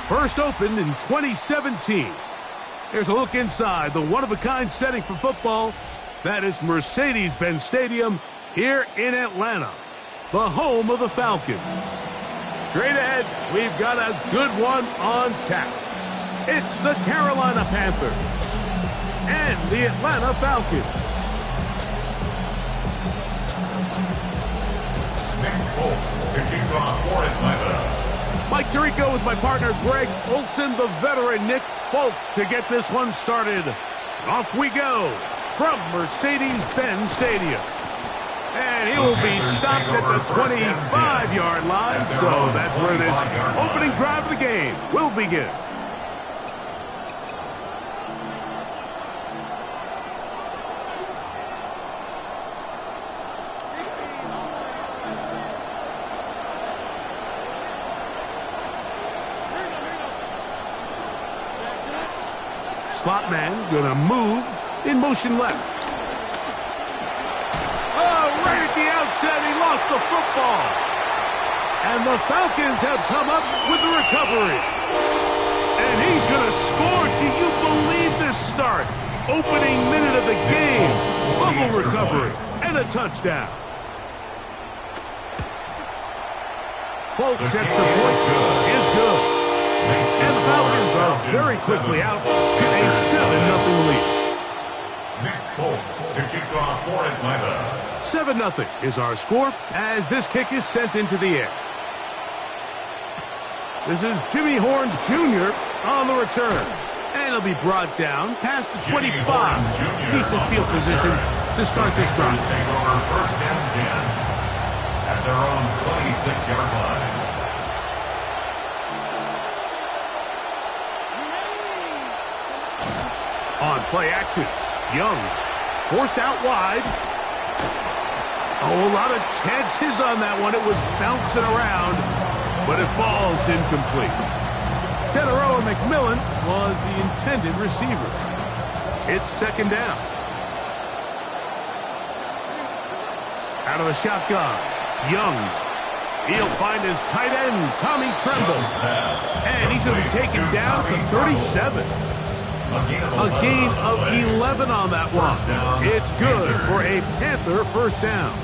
First opened in 2017. Here's a look inside the one-of-a-kind setting for football. That is Mercedes-Benz Stadium here in Atlanta, the home of the Falcons. Straight ahead, we've got a good one on tap. It's the Carolina Panthers and the Atlanta Falcons. To kick off for Atlanta. Mike Tirico with my partner Greg Olson, the veteran Nick Folk to get this one started. Off we go from Mercedes-Benz Stadium. And he will be stopped at the 25-yard line, so that's where this opening drive of the game will begin. Slot man gonna move in motion left. Oh, right at the outset, he lost the football. And the Falcons have come up with the recovery. And he's gonna score. Do you believe this start? Opening minute of the game. Fumble recovery and a touchdown. Folks, extra point is good. And the Falcons are very quickly out to a 7-0 lead. Nick Folk to kick off for Atlanta. 7-0 is our score as this kick is sent into the air. This is Jimmy Horn Jr. on the return. And he'll be brought down past the 25. Decent field position to start this drive. Take over first and 10 at their own 26-yard line. On play action, Young forced out wide. Oh, a lot of chances on that one. It was bouncing around, but it falls incomplete. Tenero McMillan was the intended receiver. It's second down. Out of the shotgun, Young. He'll find his tight end, Tommy Tremble. And he's going to be taken down to 37. A gain of 11 on that one. It's good for a Panther first down.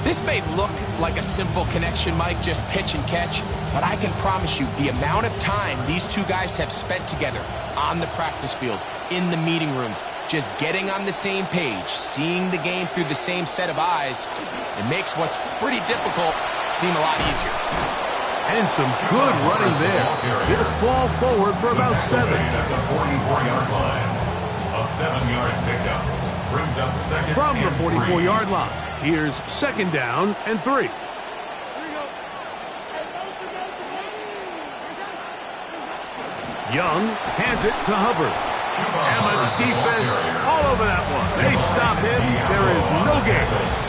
This may look like a simple connection, Mike, just pitch and catch, but I can promise you the amount of time these two guys have spent together on the practice field, in the meeting rooms, just getting on the same page, seeing the game through the same set of eyes, it makes what's pretty difficult seem a lot easier. And some good running there. He'll fall forward for about 7. At the 44-yard line. A 7-yard pickup brings up second from the and 44-yard line. Here's second down and 3. Young hands it to Hubbard. And the defense all over that one. They stop him. There is no game.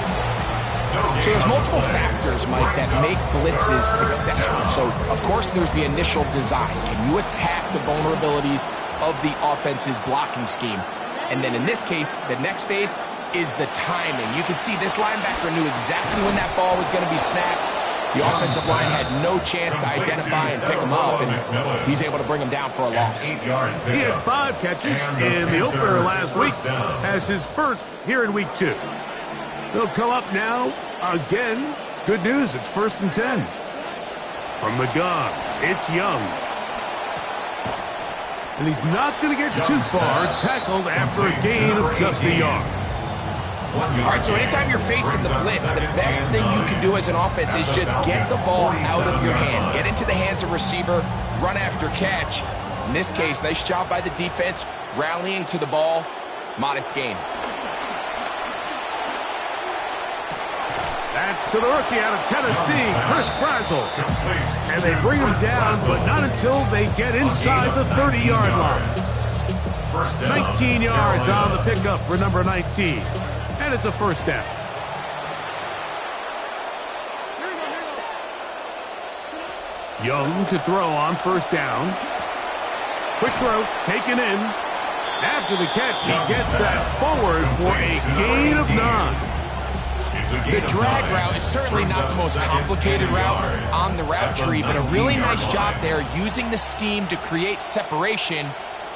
So there's multiple factors, Mike, that make blitzes successful. So, of course, there's the initial design. Can you attack the vulnerabilities of the offense's blocking scheme? And then in this case, the next phase is the timing. You can see this linebacker knew exactly when that ball was going to be snapped. The offensive line had no chance to identify and pick him up, and he's able to bring him down for a loss. He had 5 catches in the opener last week as his first here in week 2. They'll come up now again. Good news, it's first and 10. From the gun, it's Young. And he's not going to get too far, tackled after a gain of just a yard. All right, so anytime you're facing the blitz, the best thing you can do as an offense is just get the ball out of your hand. Get into the hands of receiver, run after catch. In this case, nice job by the defense, rallying to the ball, modest gain. That's to the rookie out of Tennessee, Chris Brazel. And they bring him down, but not until they get inside the 30-yard line. 19 yards on the pickup for number 19. And it's a first down. Young to throw on first down. Quick throw, taken in. After the catch, he gets that forward for a gain of 9. The drag route is certainly not the most complicated route on the route tree, but a really nice job there using the scheme to create separation.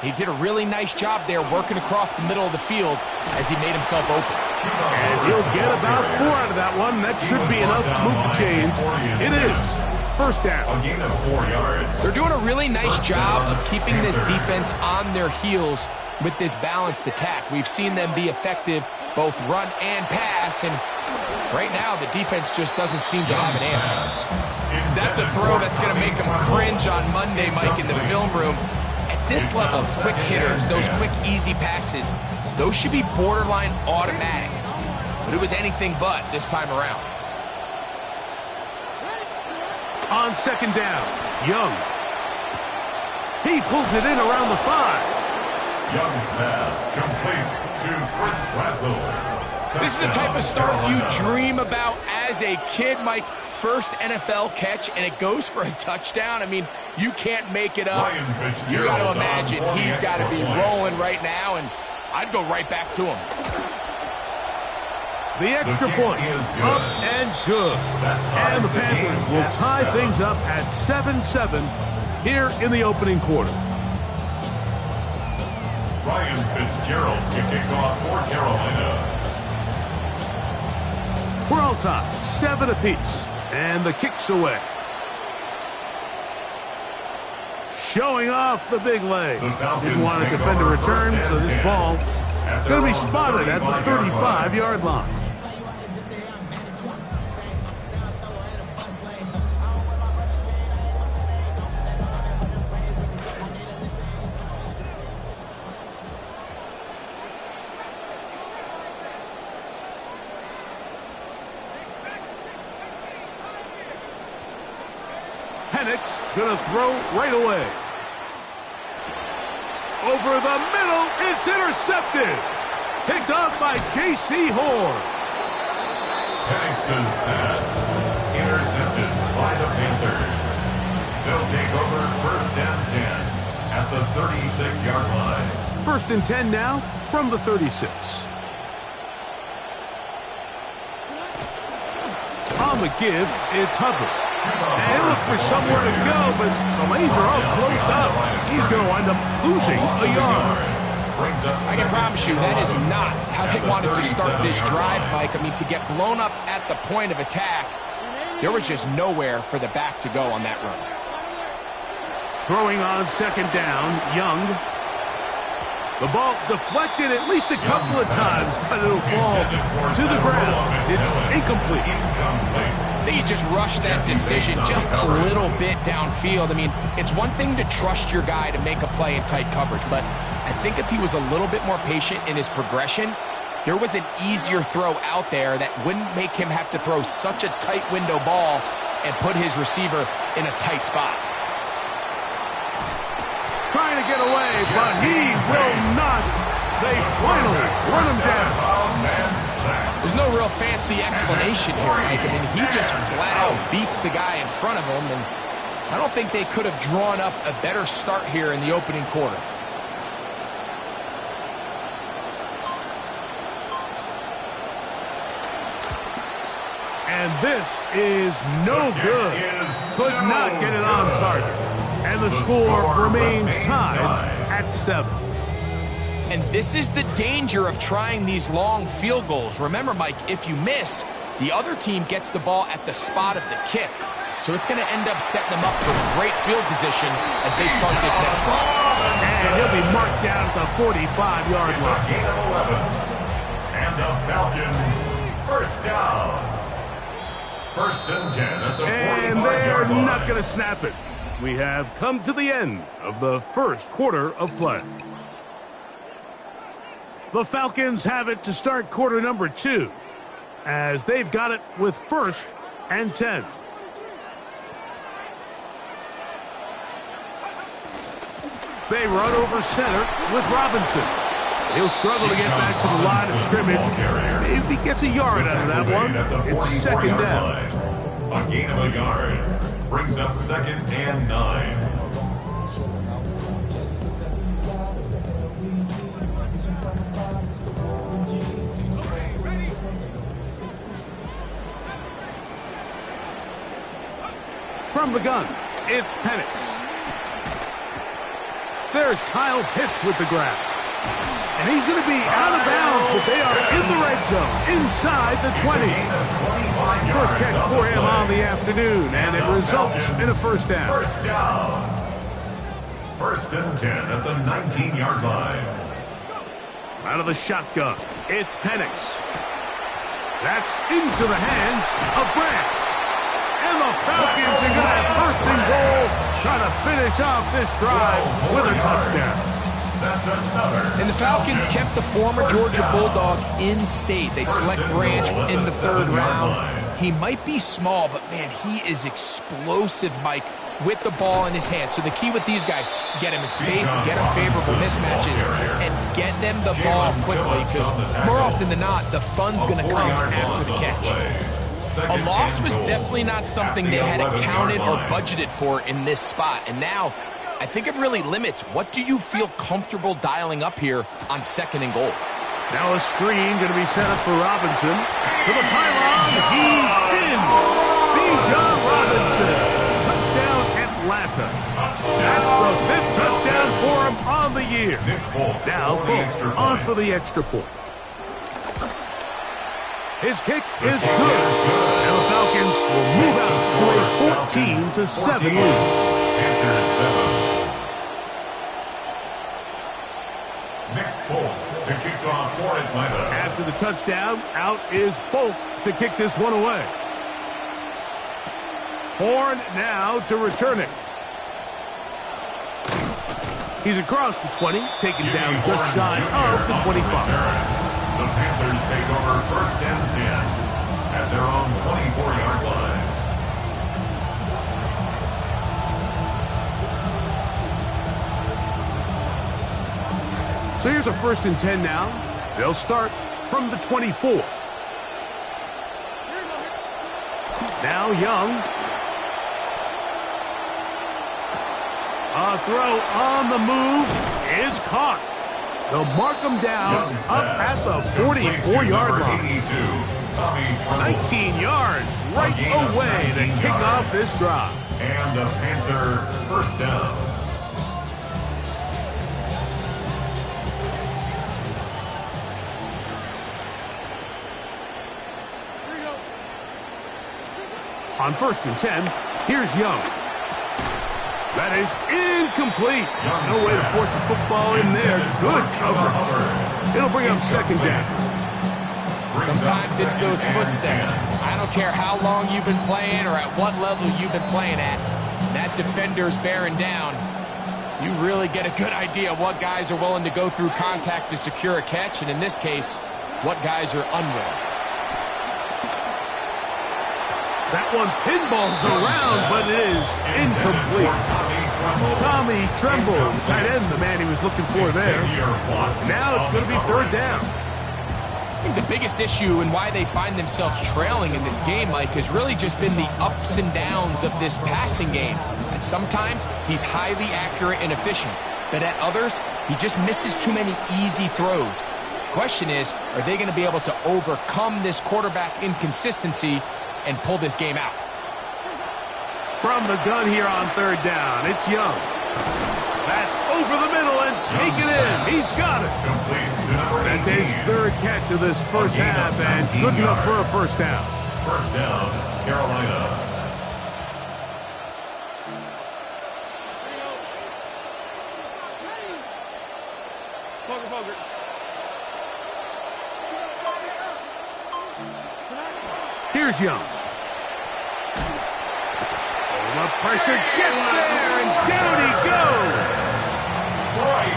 He did a really nice job there working across the middle of the field as he made himself open. And he'll get about 4 out of that one. That should be enough to move the chains. It is. First down. A gain of 4 yards. They're doing a really nice job of keeping this defense on their heels with this balanced attack. We've seen them be effective both run and pass, and right now the defense just doesn't seem to have an answer. That's a throw that's going to make them cringe on Monday, Mike, in the film room. At this level, quick hitters, those quick, easy passes, those should be borderline automatic. But it was anything but this time around. On second down, Young. He pulls it in around the 5. Young's pass complete to Chris Brazel. This is the type of start you dream about as a kid, Mike. First NFL catch, and it goes for a touchdown. I mean, you can't make it up. You got to imagine he's got to be rolling right now, and I'd go right back to him. The extra point, up and good. And the Panthers will tie things up at 7-7 here in the opening quarter. Ryan Fitzgerald to kick off for Carolina. We're all tied, 7 apiece, and the kick's away. Showing off the big leg. Didn't want to defend a return, so this ball is going to be spotted at the 35-yard line. Gonna throw right away. Over the middle, it's intercepted. Picked off by J.C. Horn. Penix's pass intercepted by the Panthers. They'll take over first and 10 at the 36-yard line. First and 10 now from the 36. On the give, it's Hubbard. And look for somewhere to go, but the lanes are all closed up. He's going to wind up losing a yard. I can promise you that is not how they wanted to start this drive, Mike. I mean, to get blown up at the point of attack, there was just nowhere for the back to go on that run. Throwing on second down, Young. The ball deflected at least a couple of times, but it'll fall to the ground. It's incomplete. I think he just rushed that decision just a little bit downfield. I mean, it's one thing to trust your guy to make a play in tight coverage, but I think if he was a little bit more patient in his progression, there was an easier throw out there that wouldn't make him have to throw such a tight window ball and put his receiver in a tight spot. Trying to get away, but he will not. They finally run him down. There's no real fancy explanation here, Mike. I mean, he just flat out beats the guy in front of him, and I don't think they could have drawn up a better start here in the opening quarter. And this is no good. Could not get it on target. And the score remains tied at 7. And this is the danger of trying these long field goals. Remember, Mike, if you miss, the other team gets the ball at the spot of the kick. So it's going to end up setting them up for great field position as they start this next drive. And he'll be marked down at the 45-yard line. Gain of 11. And the Falcons first down. First and 10 at the 45-yard line. And they're not going to snap it. We have come to the end of the first quarter of play. The Falcons have it to start quarter number 2, as they've got it with first and 10. They run over center with Robinson. He'll struggle to get back to the line of scrimmage. Maybe he gets a yard out of that one. It's second down. A gain of a yard. brings up 2nd and 9. From the gun, it's Penix. There's Kyle Pitts with the grab. And he's going to be out of bounds, but they are in the red zone, inside the 20. First catch for him on the afternoon, and it results in a first down. First down. 1st and 10 at the 19-yard line. Out of the shotgun, it's Penix. That's into the hands of Branch. And the Falcons are going to have 1st and goal, trying to finish off this drive with a touchdown. That's another. And the Falcons kept the former Georgia Bulldog in state. They select Branch in the 3rd round. He might be small, but man, he is explosive, Mike, with the ball in his hand. So the key with these guys, get him in space, get him favorable mismatches, and get them the ball quickly, because more often than not, the fun's going to come after the catch. A loss was definitely not something they had accounted or budgeted for in this spot. And now, I think it really limits what do you feel comfortable dialing up here on 2nd and goal. Now a screen going to be set up for Robinson. To the pylon, he's in. Bijan Robinson. Touchdown Atlanta. That's the 5th touchdown for him on the year. Now Folk on for the extra point. His kick is good. And the Falcons will move out to a 14-7 lead. Nick Folk to kick off for Atlanta. After the touchdown, out is Folk to kick this one away. Horn now to return it. He's across the 20, taken down just shy of the 25. The Panthers take over 1st and 10 at their own 24-yard line. So here's a 1st and 10 now. They'll start from the 24. Now Young. A throw on the move is caught. They'll mark them down up at the 44-yard line. 19 yards right away to kick off this drive. And a Panther 1st down. On 1st and 10, here's Young. That is incomplete. No way to force the football in there. Good coverage. It'll bring up 2nd down. Sometimes it's those footsteps. I don't care how long you've been playing or at what level you've been playing at. That defender's bearing down. You really get a good idea of what guys are willing to go through contact to secure a catch, and in this case, what guys are unwilling. That one pinballs around, but it is incomplete. Tommy Tremble, the tight end, the man he was looking for there. Now it's going to be 3rd down. I think the biggest issue and why they find themselves trailing in this game, Mike, has really just been the ups and downs of this passing game. And sometimes he's highly accurate and efficient, but at others, he just misses too many easy throws. The question is, are they going to be able to overcome this quarterback inconsistency and pull this game out? From the gun here on 3rd down, it's Young. That's over the middle and taken in. He's got it. That's his 3rd catch of this first half, and good enough for a 1st down. 1st down, Carolina. Here's Young. The pressure gets there, and down he goes.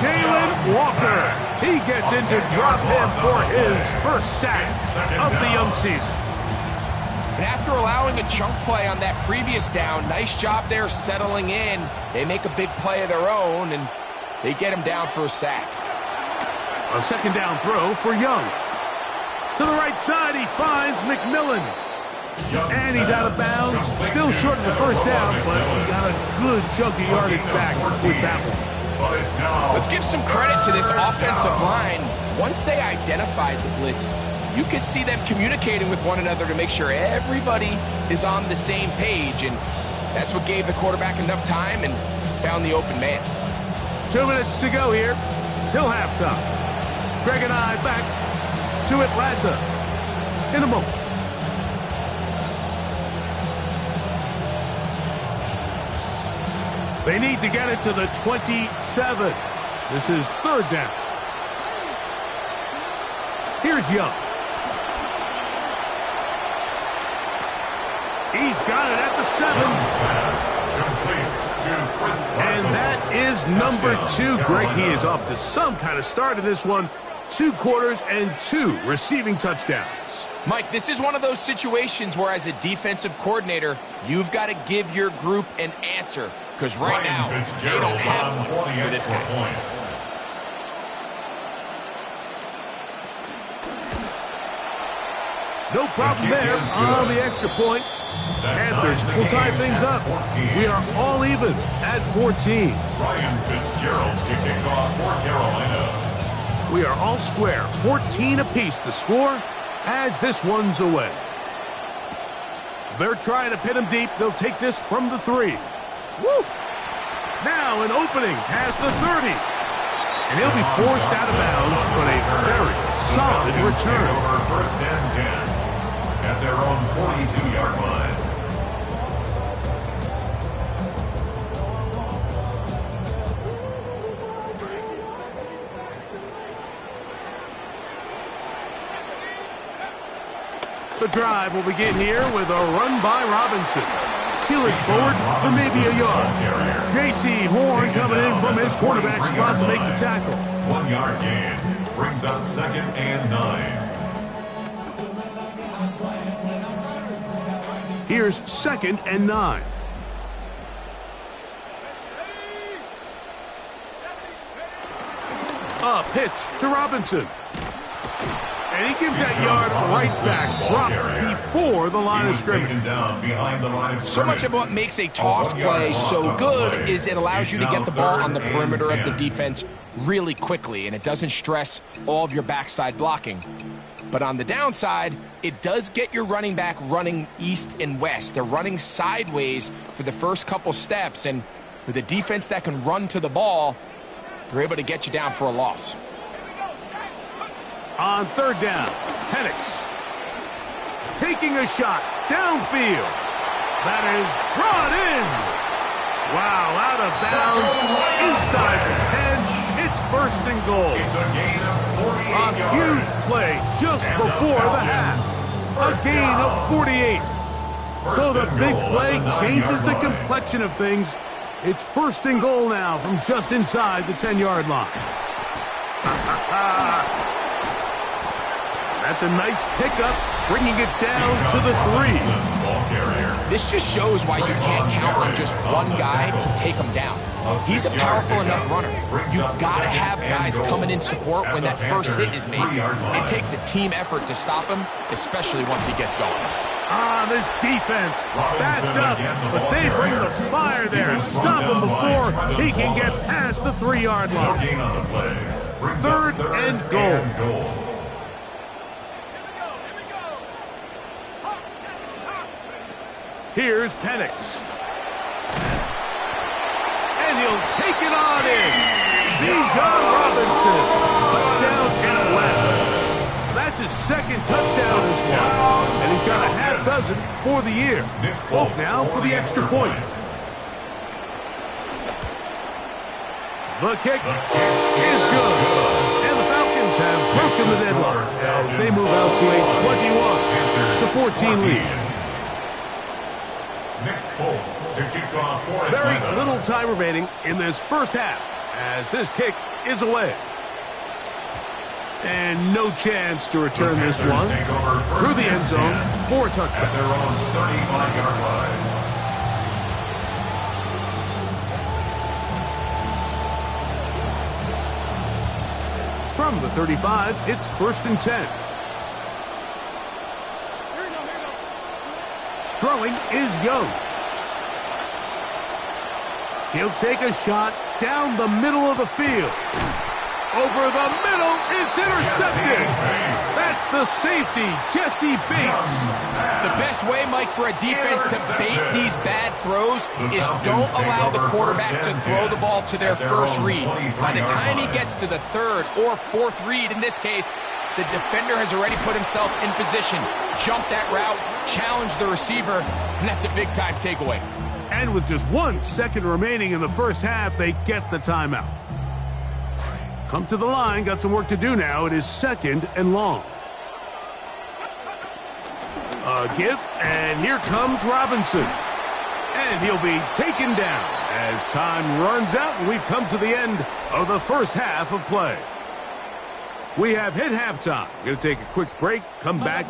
Jalen Walker. He gets into drop him for his 1st sack of the young season. And after allowing a chunk play on that previous down, nice job there settling in. They make a big play of their own, and they get him down for a sack. A 2nd down throw for Young. To the right side, he finds McMillan. And he's out of bounds. Still short of the first down, but he got a good chunk of yardage back with that one. Let's give some credit to this offensive line. Once they identified the blitz, you could see them communicating with one another to make sure everybody is on the same page, and that's what gave the quarterback enough time and found the open man. 2 minutes to go here till halftime. Greg and I back to Atlanta in a moment. They need to get it to the 27. This is third down. Here's Young. He's got it at the 7. And that is number 2. Greg, he is off to some kind of start in this one. 2 quarters and 2 receiving touchdowns. Mike, this is one of those situations where as a defensive coordinator, you've got to give your group an answer. Because right now, they don't have one for this guy. No problem there on the extra point. Panthers will tie things up. We are all even at 14. Ryan Fitzgerald to kick off for Carolina. We are all square. 14 apiece the score as this one's away. They're trying to pin him deep. They'll take this from the 3. Woo! Now an opening past the 30. And he'll be forced out of bounds, but a very solid return. Over first and 10 at their own 42-yard line. The drive will begin here with a run by Robinson. Peeling forward for maybe a yard. J.C. Horn coming in from his quarterback spot to make the tackle. 1-yard gain brings up 2nd and 9. Here's 2nd and 9. A pitch to Robinson. And he gives that yard right back, dropped before the line of scrimmage. So much of what makes a toss play so good is it allows you to get the ball on the perimeter of the defense really quickly, and it doesn't stress all of your backside blocking. But on the downside, it does get your running back running east and west. They're running sideways for the first couple steps, and with a defense that can run to the ball, they're able to get you down for a loss. On 3rd down, Penix taking a shot downfield. That is brought in. Wow, out of bounds inside the 10. It's 1st and goal. It's a gain of 48 A huge play just before the half. A gain of 48. So the big play changes the complexion of things. It's 1st and goal now from just inside the 10-yard line. That's a nice pickup, bringing it down to the 3. This just shows why you can't count on just one guy to take him down. He's a powerful enough runner. You've got to have guys coming in support when that first hit is made. It takes a team effort to stop him, especially once he gets going. This defense backed up, but they bring the fire there. Stop him before he can get past the 3-yard line. 3rd and goal. Here's Penix. And he'll take it on in. Bijan Robinson. Touchdown Atlanta. That's his 2nd touchdown this one. And he's got a half dozen for the year. Folk now for the extra point. The kick is good. And the Falcons have broken the deadlock as they move out to a 21-14 lead. Very little time remaining in this first half as this kick is away. And no chance to return this one through the end zone for a touchdown. At their own 35-yard line. From the 35, it's 1st and 10. Throwing is Young. He'll take a shot down the middle of the field. Over the middle, it's intercepted. That's the safety, Jesse Bates. The best way, Mike, for a defense to bait these bad throws is don't allow the quarterback to throw the ball to their first read. By the time he gets to the third or fourth read, in this case, the defender has already put himself in position, jumped that route, challenged the receiver, and that's a big-time takeaway. And with just 1 second remaining in the first half, they get the timeout. Come to the line, got some work to do now. It is 2nd and long. A give, and here comes Robinson. And he'll be taken down as time runs out, and we've come to the end of the first half of play. We have hit halftime. We're going to take a quick break, come back,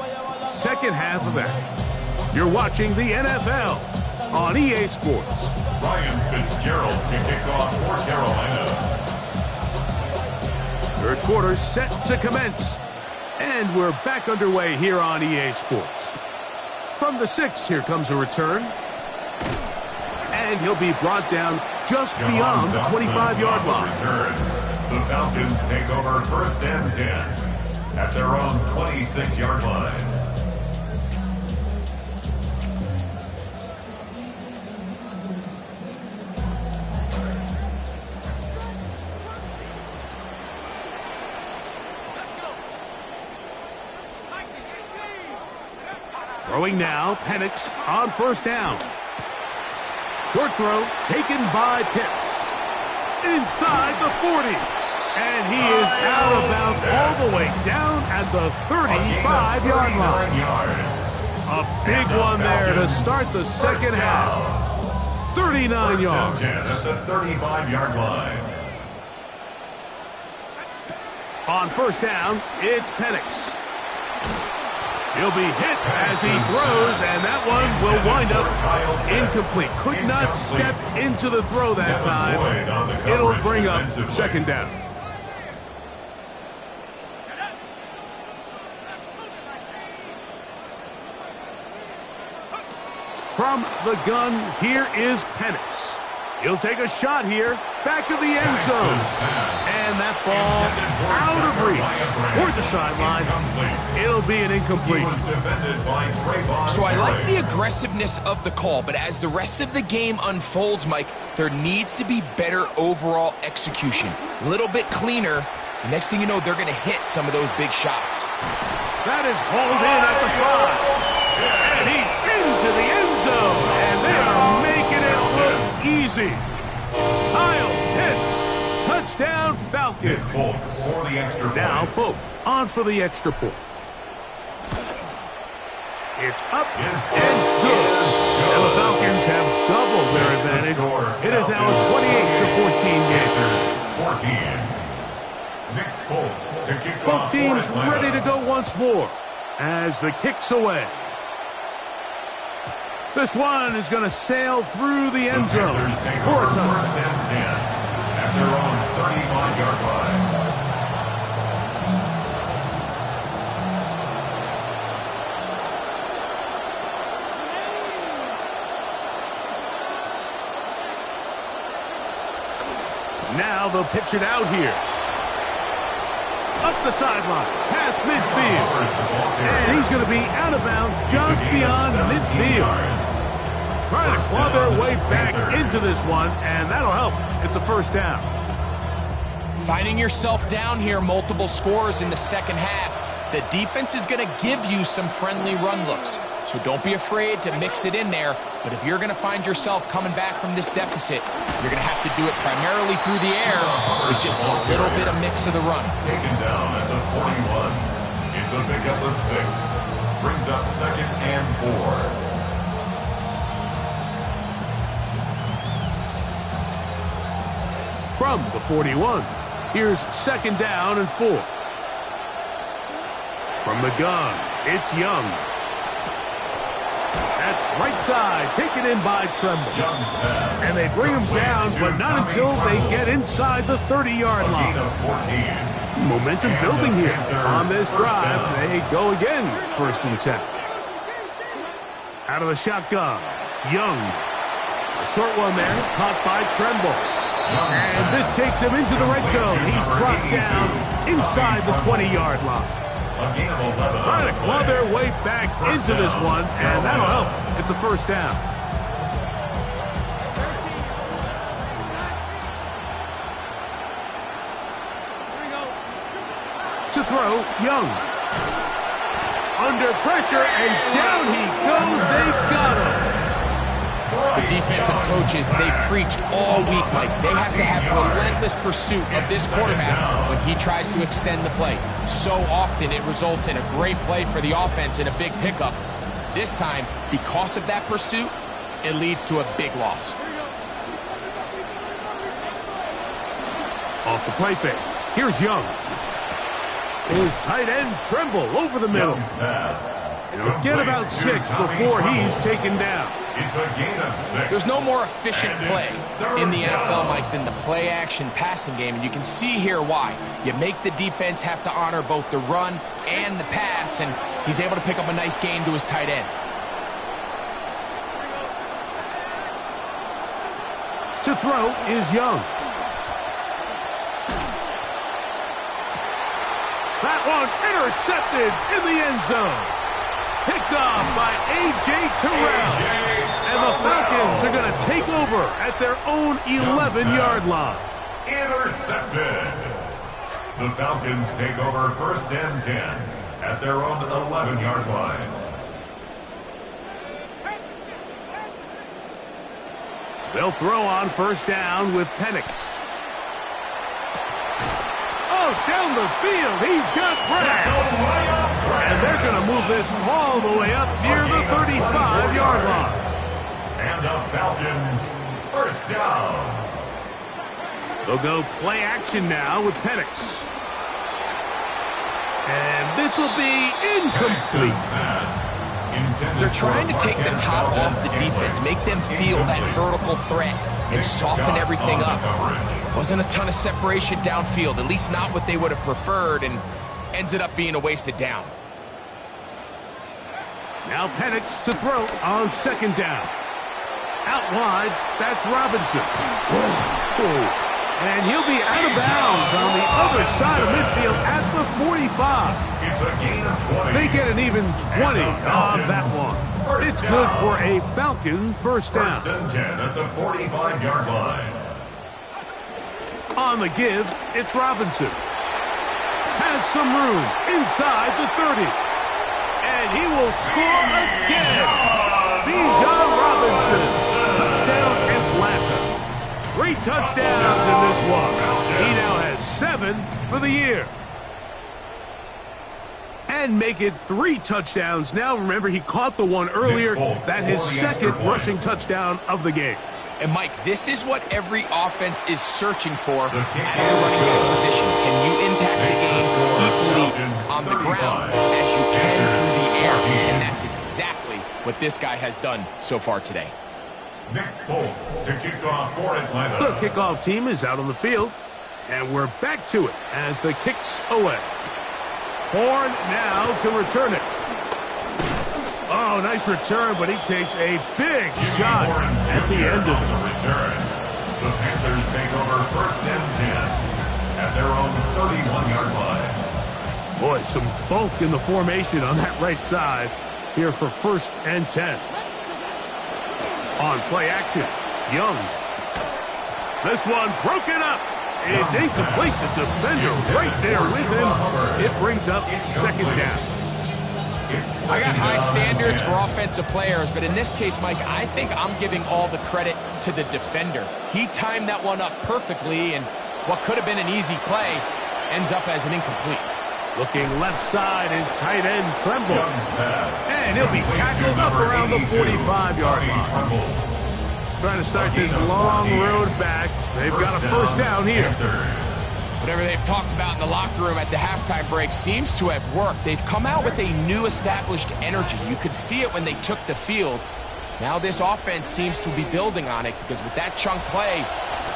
second half of action. You're watching the NFL on EA Sports. Ryan Fitzgerald to kick off for Carolina. Third quarter set to commence. And we're back underway here on EA Sports. From the 6, here comes a return. And he'll be brought down just beyond the 25-yard line. The Falcons take over 1st and 10 at their own 26-yard line. Throwing now, Penix on 1st down. Short throw taken by Pitts. Inside the 40. And he is out of bounds all the way down at the 35-yard line. A big one there to start the second half. 39 yards. At the 35-yard line. On 1st down, it's Penix. He'll be hit as he throws, and that one will wind up incomplete. Could not step into the throw that time. It'll bring up 2nd down. From the gun, here is Penix. He'll take a shot here, back of the end zone. And that ball out of reach toward the sideline. It'll be an incomplete. So I like the aggressiveness of the call, but as the rest of the game unfolds, Mike, there needs to be better overall execution. A little bit cleaner. The next thing you know, they're going to hit some of those big shots. That is hauled in at the 5. And he's into the end zone. And they are making it look easy. Kyle Pitts, touchdown Falcons. Now Folk on for the extra point. It's up and good. And the Falcons have doubled their advantage. It is now a 28-14 game. Both teams ready to go once more as the kick's away. This one is going to sail through the end zone. For a touchdown. 1st and 10 at their own 35-yard line. Now they'll pitch it out here. Up the sideline, past midfield. And he's going to be out of bounds just beyond midfield. Trying to claw their way back into this one, and that'll help. It's a 1st down. Finding yourself down here, multiple scores in the second half. The defense is going to give you some friendly run looks. So don't be afraid to mix it in there. But if you're going to find yourself coming back from this deficit, you're going to have to do it primarily through the air with just a little bit of mix of the run. Taken down at the 41. It's a pickup of 6. Brings up 2nd and 4. From the 41, here's 2nd down and 4. From the gun, it's Young. That's right side, taken in by Tremble. And they bring him down, but not until they get inside the 30-yard line. Momentum building here on this drive. They go again, 1st and 10. Out of the shotgun, Young. A short one there, caught by Tremble. And this takes him into the red zone. He's brought down inside the 20-yard line. Trying to claw their way back into this one, and that'll help. It's a first down. To throw, Young. Under pressure, and down he goes. They've got him. The defensive coaches, they preached all week, Mike. They have to have relentless pursuit of this quarterback when he tries to extend the play. So often it results in a great play for the offense and a big pickup. This time, because of that pursuit, it leads to a big loss. Off the play fake. Here's Young. His tight end Tremble over the middle. He'll get about 6 before he's taken down. It's a gain of 6. There's no more efficient play in the NFL, Mike, than the play-action passing game, and you can see here why. You make the defense have to honor both the run and the pass, and he's able to pick up a nice gain to his tight end. To throw is Young. That one intercepted in the end zone. Picked off by A.J. Terrell. And the Falcons are going to take over at their own 11-yard line. Intercepted. The Falcons take over first and 10 at their own 11-yard line. They'll throw on first down with Penix. Oh, down the field. He's got Brad. And they're going to move this all the way up near the 35-yard line. And the Falcons first down. They'll go play action now with Penix. And this will be incomplete. They're trying to take the top off the defense, make them feel that vertical threat, and soften everything up. Wasn't a ton of separation downfield, at least not what they would have preferred, and ends it up being a wasted down. Now Penix to throw on second down. Out wide, that's Robinson. Whoa. And he'll be out of bounds on the other side of midfield at the 45. It's a gain of 20. They get an even 20 on that one. It's good for a Falcon first down. First and 10 at the 45-yard line. On the give, it's Robinson. Has some room inside the 30. And he will score again. Bijan Robinson. Touchdown Atlanta. 3 touchdowns in this one. He now has 7 for the year. And make it 3 touchdowns. Now, remember, he caught the one earlier. That's his second rushing touchdown of the game. And, Mike, this is what every offense is searching for at the running back position. Can you impact the game equally on the ground as you can through the air? And that's exactly what this guy has done so far today. Nick Folk to kick off for Atlanta. The kickoff team is out on the field, and we're back to it as the kick's away. Horn now to return it. Oh, nice return, but he takes a big shot at the end of it. The Panthers take over first and 10 at their own 31-yard line. Boy, some bulk in the formation on that right side here for first and 10. On play action, Young. This one broken up. It's incomplete. The defender right there with him. It brings up second down. I got high standards for offensive players, but in this case, Mike, I think I'm giving all the credit to the defender. He timed that one up perfectly, and what could have been an easy play ends up as an incomplete. Looking left side is tight end Tremble. And he'll be tackled up around the 45-yard line. Trying to start this long road back. They've got a first down here. Whatever they've talked about in the locker room at the halftime break seems to have worked. They've come out with a new established energy. You could see it when they took the field. Now this offense seems to be building on it because with that chunk play,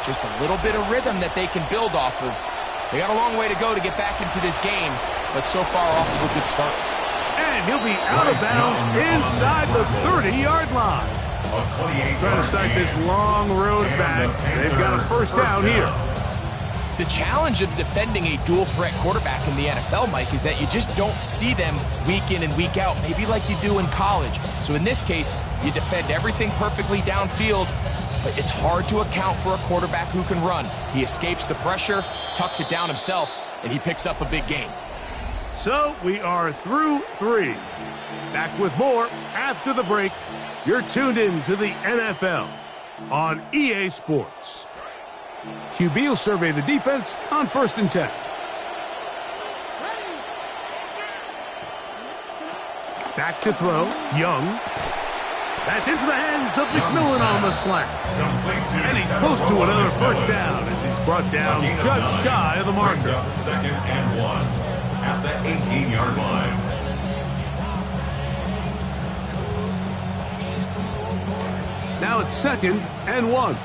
just a little bit of rhythm that they can build off of. They got a long way to go to get back into this game, but so far off to a good start. And he'll be out of bounds inside the 30-yard line. Trying to start this long road back. They've got a first down here. The challenge of defending a dual-threat quarterback in the NFL, Mike, is that you just don't see them week in and week out, maybe like you do in college. So in this case, you defend everything perfectly downfield, but it's hard to account for a quarterback who can run. He escapes the pressure, tucks it down himself, and he picks up a big gain. So we are through 3. Back with more after the break. You're tuned in to the NFL on EA Sports. QB will survey the defense on 1st and 10. Back to throw, Young. That's into the hands of McMillan on the slant. And he's close to another first down as he's brought down just shy of the marker. 2nd and 1 at the 18-yard line. Now it's 2nd and 1.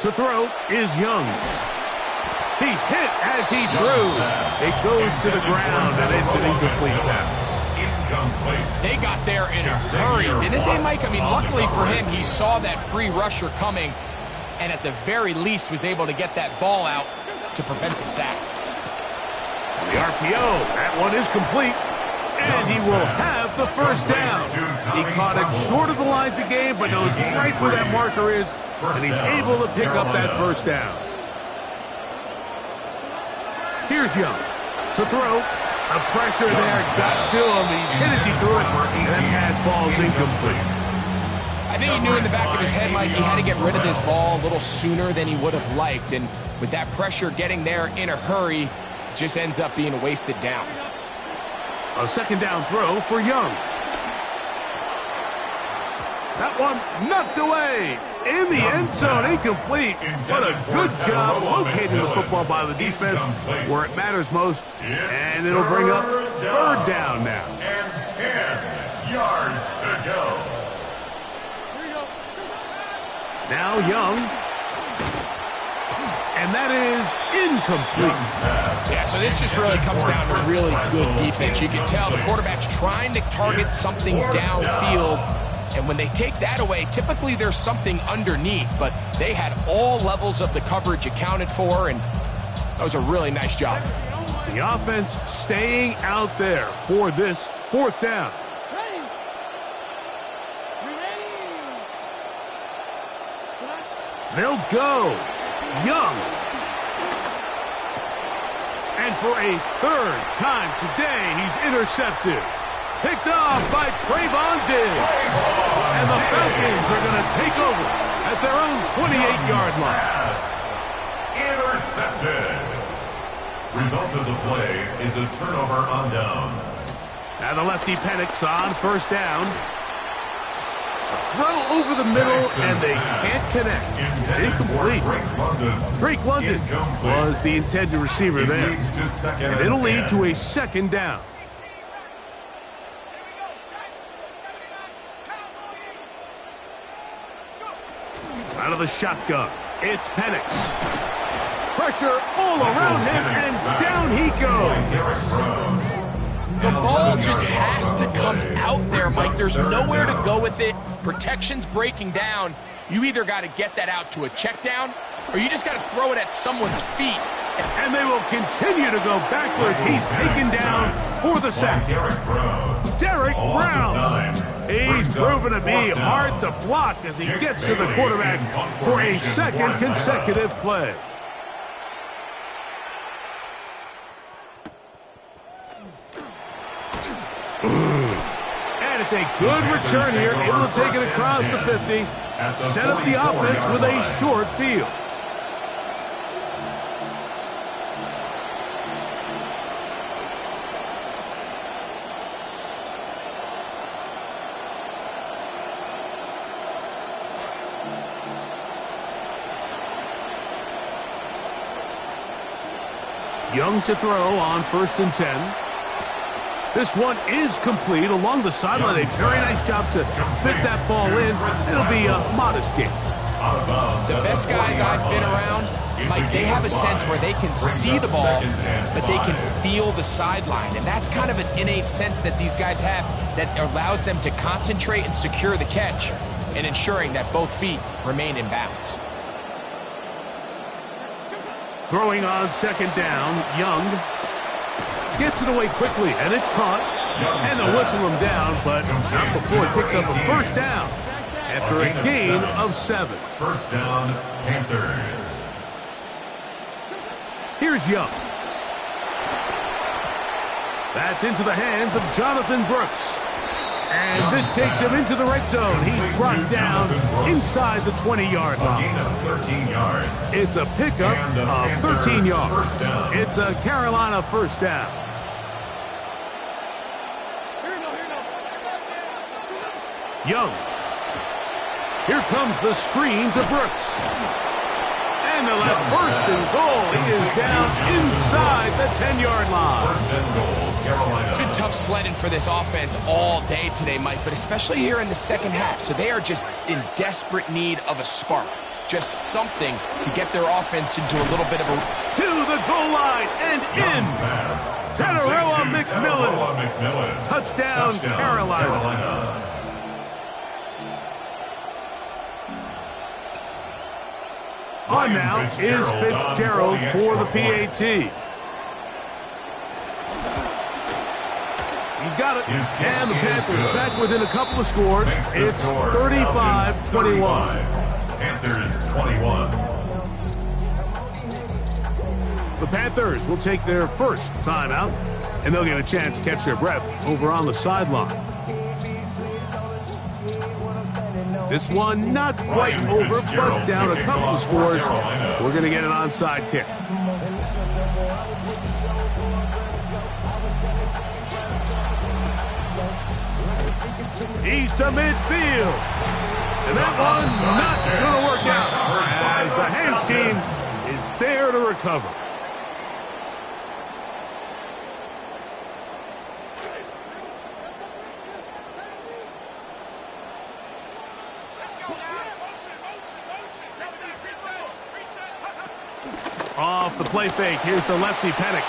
To throw is Young. He's hit as he threw. It goes to the ground, and it's an incomplete pass. They got there in a hurry, didn't they, Mike? I mean, luckily for him, he saw that free rusher coming, and at the very least was able to get that ball out to prevent the sack. The RPO, that one is complete, and he will have the first down. He caught it short of the lines of game, but knows right where that marker is, and he's able to pick up that first down. Here's Young to throw. The pressure there got to him. He's hit as he threw it, and that pass ball's incomplete. I think he knew in the back of his head, Mike, he had to get rid of this ball a little sooner than he would have liked, and with that pressure getting there in a hurry, it just ends up being a wasted down. A 2nd down throw for Young. That one knocked away in the end zone, incomplete. What a good job locating the football by the defense where it matters most. And it'll bring up 3rd down now. And 10 yards to go. Now Young. And that is incomplete. Yeah, so this just really comes down to really good defense. You can tell the quarterback's trying to target something downfield, and when they take that away, typically there's something underneath, but they had all levels of the coverage accounted for, and that was a really nice job. The offense staying out there for this 4th down. They'll go. Young. And for a 3rd time today, he's intercepted. Picked off by Trayvon Diggs. And the Falcons are going to take over at their own 28-yard line. Intercepted. Result of the play is a turnover on downs. Now the lefty Penix on 1st down. A throw over the middle, and they can't connect. It's incomplete. Drake London was the intended receiver there. And it'll lead to a 2nd down. Out of the shotgun, it's Penix. Pressure all around him, and down he goes. The ball just has to come out there, Mike. There's nowhere to go with it. Protection's breaking down. You either got to get that out to a check down, or you just got to throw it at someone's feet. And they will continue to go backwards. He's taken down for the sack. Derek Brown. He's proven to be hard to block as he gets to the quarterback for a 2nd consecutive play. And it's a good return here, able to take it across the 50, set up the offense with a short field. Young to throw on 1st and 10. This one is complete along the sideline. A very nice job to fit that ball in. It'll be a modest gain. The best guys I've been around Mike, they have a sense where they can see the ball, but they can feel the sideline. And that's kind of an innate sense that these guys have that allows them to concentrate and secure the catch and ensuring that both feet remain in bounds. Throwing on second down, Young gets it away quickly, and it's caught. And they'll whistle him down, but not before he picks up a first down after a gain of 7. First down, Panthers. Here's Young. That's into the hands of Jonathan Brooks. And this takes him into the red zone. He's brought down inside the 20-yard line. Gain of 13 yards. It's a pickup of 13 yards. It's a Carolina first down. Young. Here comes the screen to Brooks. And they'll have first and goal. He is down inside the 10-yard line. First and goal, Carolina. It's been tough sledding for this offense all day today, Mike, but especially here in the second half. So they are just in desperate need of a spark. Just something to get their offense into a little bit of a... To the goal line and in. Tenorella McMillan. Touchdown, Carolina. On now is Fitzgerald for the PAT. He's got it. And the Panthers back within a couple of scores. It's 35-21. Panthers 21. The Panthers will take their first timeout, and they'll get a chance to catch their breath over on the sideline. This one not quite over, but down a couple of scores. We're going to get an onside kick. He's to midfield. And that one's not going to work out as the hands team is there to recover. Off the play fake, here's the lefty Penix.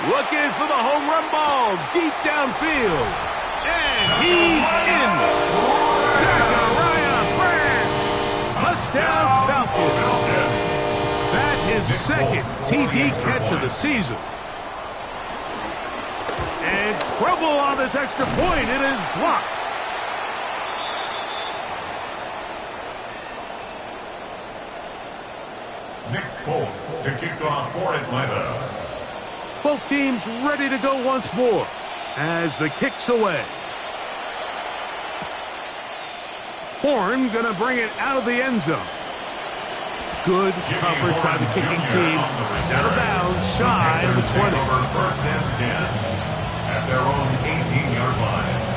Looking for the home run ball deep downfield. And he's in. Zachariah Branch. Touchdown Falcons. That is second TD catch of the season. And trouble on this extra point. It is blocked. Nick Folk to kick off for Atlanta. Both teams ready to go once more as the kick's away. Horn going to bring it out of the end zone. Good coverage by the kicking team. It's out of bounds, shy of the 20. First and 10 at their own 18-yard line.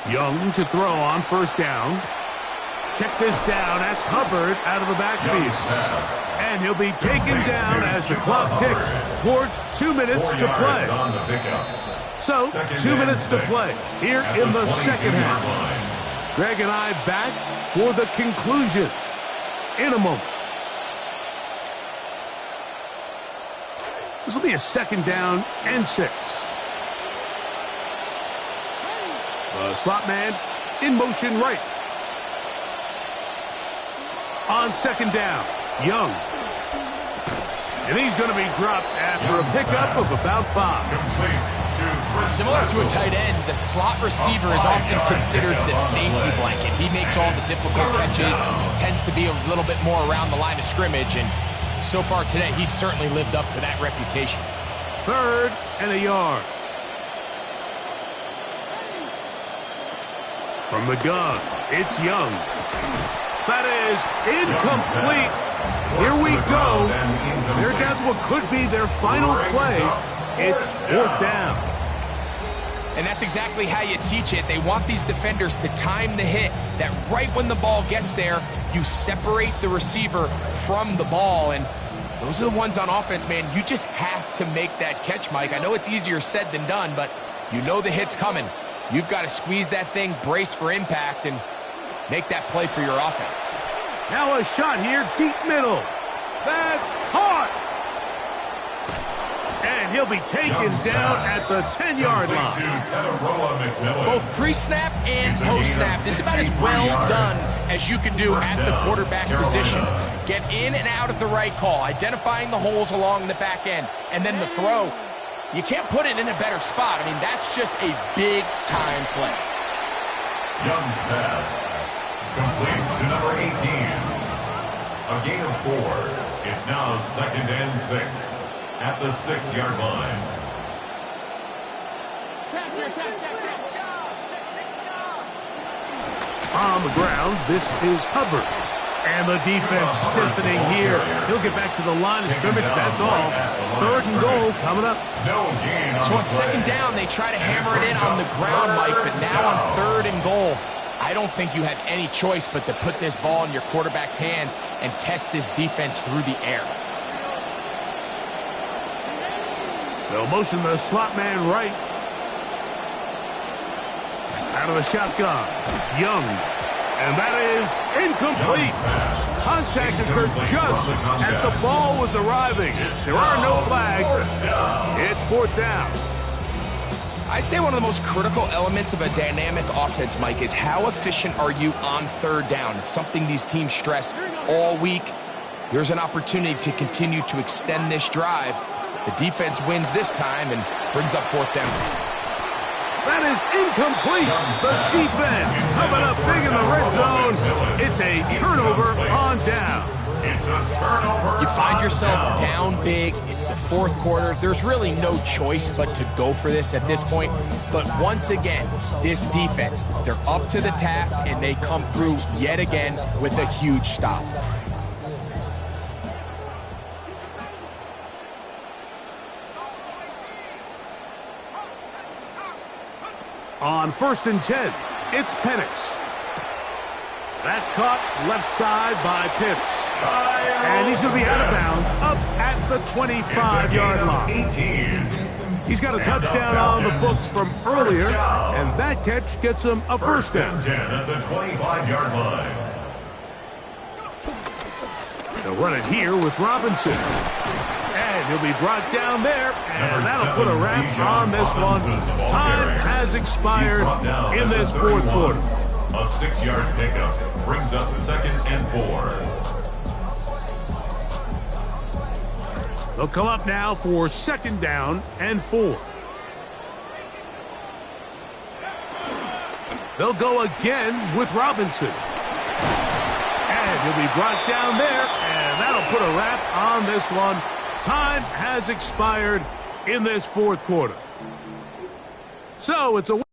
Young to throw on first down. Check this down. That's Hubbard out of the backfield. And he'll be taken down as the clock ticks towards 2 minutes to play. So, 2 minutes to play here in the second half. Greg and I back for the conclusion in a moment. This will be a second down and 6. The slot man in motion right. On second down, Young. And he's going to be dropped after a pickup of about 5. Similar to a tight end, the slot receiver is often considered the safety blanket. He makes all the difficult catches, tends to be a little bit more around the line of scrimmage, and so far today, he's certainly lived up to that reputation. 3rd and a yard. From the gun, it's Young. That is incomplete. Here we go. They're down to what could be their final play. It's 4th down. And that's exactly how you teach it. They want these defenders to time the hit, that right when the ball gets there, you separate the receiver from the ball. And those are the ones on offense, man. You just have to make that catch, Mike. I know it's easier said than done, but you know the hit's coming. You've got to squeeze that thing, brace for impact, and make that play for your offense. Now a shot here, deep middle. That's hard. And he'll be taken down at the 10-yard line. Both pre-snap and post-snap, this is about as well done as you can do at the quarterback position. Get in and out of the right call, identifying the holes along the back end, and then the throw. You can't put it in a better spot. I mean, that's just a big-time play. Young's pass, complete to number 18. A gain of 4. It's now 2nd and 6 at the 6-yard line. On the ground, this is Hubbard. And the defense stiffening here. He'll get back to the line of scrimmage, that's all. 3rd and goal coming up. So on 2nd down, they try to hammer it in on the ground, Mike, but now on 3rd and goal, I don't think you have any choice but to put this ball in your quarterback's hands and test this defense through the air. They'll motion the slot man right. Out of the shotgun, Young. And that is incomplete. Contact occurred just as the ball was arriving. There are no flags. It's 4th down. I'd say one of the most critical elements of a dynamic offense, Mike, is how efficient are you on 3rd down. It's something these teams stress all week. Here's an opportunity to continue to extend this drive. The defense wins this time and brings up 4th down. That is incomplete. The defense coming up big in the red zone. It's a turnover on down. It's a turnover. You find yourself down big. It's the 4th quarter. There's really no choice but to go for this at this point. But once again, this defense, they're up to the task, and they come through yet again with a huge stop. On 1st and 10, it's Penix. That's caught left side by Pitts. And he's going to be out of bounds up at the 25-yard line. He's got a touchdown on the books from earlier, and that catch gets him a 1st down. 10 at the 25-yard line. They'll run it here with Robinson. And he'll be brought down there, and that'll put a wrap on this one. Time has expired in this 4th quarter. A 6-yard pickup brings up 2nd and 4. They'll come up now for 2nd down and 4. They'll go again with Robinson. And he'll be brought down there, and that'll put a wrap on this one. Time has expired in this 4th quarter. So it's a